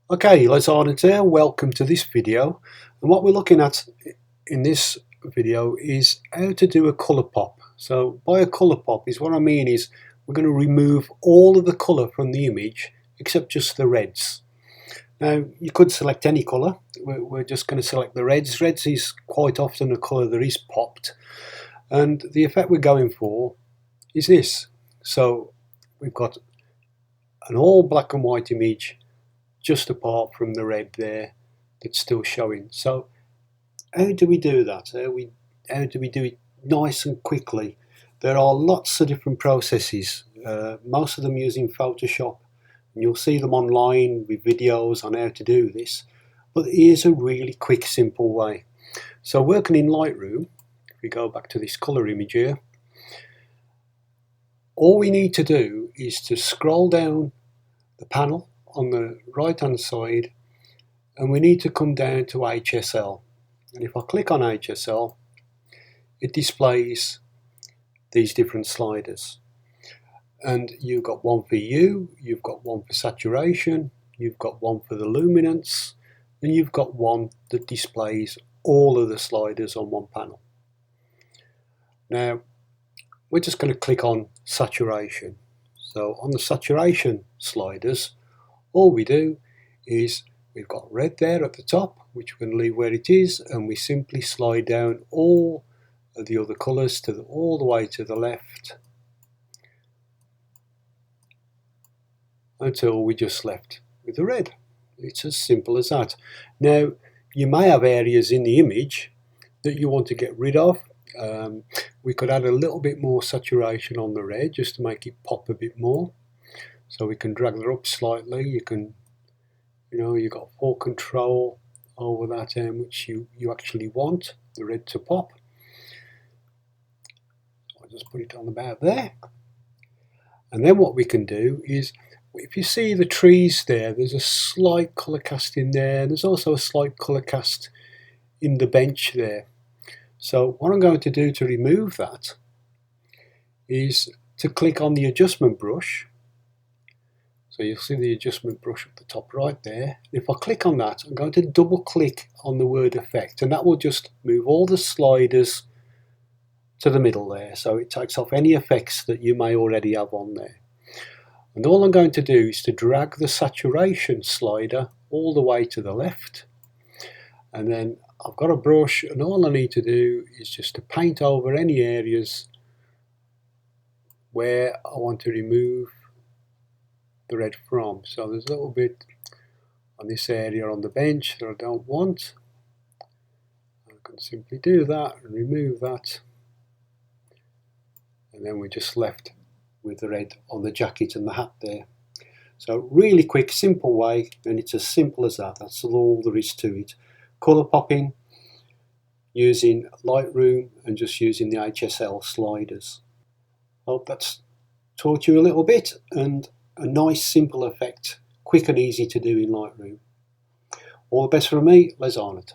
Okay, let's Arnott here. Welcome to this video. And what we're looking at in this video is how to do a colour pop. So by a colour pop is what I mean is we're going to remove all of the colour from the image except just the reds. Now you could select any colour. We're just going to select the reds. Reds is quite often a colour that is popped. And the effect we're going for is this. So we've got an all black and white image just apart from the red there that's still showing. So how do we do that? How do we do it nice and quickly? There are lots of different processes, most of them using Photoshop, and you'll see them online with videos on how to do this, but here's a really quick, simple way. So working in Lightroom, if we go back to this colour image here, all we need to do is to scroll down the panel on the right hand side, and we need to come down to HSL, and if I click on HSL it displays these different sliders, and you've got one for hue, you've got one for saturation, you've got one for the luminance, and you've got one that displays all of the sliders on one panel. Now we're just going to click on saturation. So on the saturation sliders, all we do is we've got red there at the top, which we're going to leave where it is, and we simply slide down all of the other colours to all the way to the left until we're just left with the red. It's as simple as that. Now you may have areas in the image that you want to get rid of. We could add a little bit more saturation on the red just to make it pop a bit more. So we can drag that up slightly. You can, you've got full control over that which you actually want the red to pop. I'll just put it on about there. And then what we can do is, if you see the trees there, there's a slight colour cast in there, and there's also a slight colour cast in the bench there. So what I'm going to do to remove that is to click on the adjustment brush. So you'll see the adjustment brush at the top right there. If I click on that, I'm going to double click on the word effect, and that will just move all the sliders to the middle there. So it takes off any effects that you may already have on there. And all I'm going to do is to drag the saturation slider all the way to the left. And then I've got a brush, and all I need to do is just to paint over any areas where I want to remove the red from. So there's a little bit on this area on the bench that I don't want. I can simply do that and remove that, and then we're just left with the red on the jacket and the hat there. So really quick, simple way, and it's as simple as that. That's all there is to it. Colour popping using Lightroom and just using the HSL sliders. Hope that's taught you a little bit, and a nice simple effect, quick and easy to do in Lightroom. All the best from me, Les Arnott.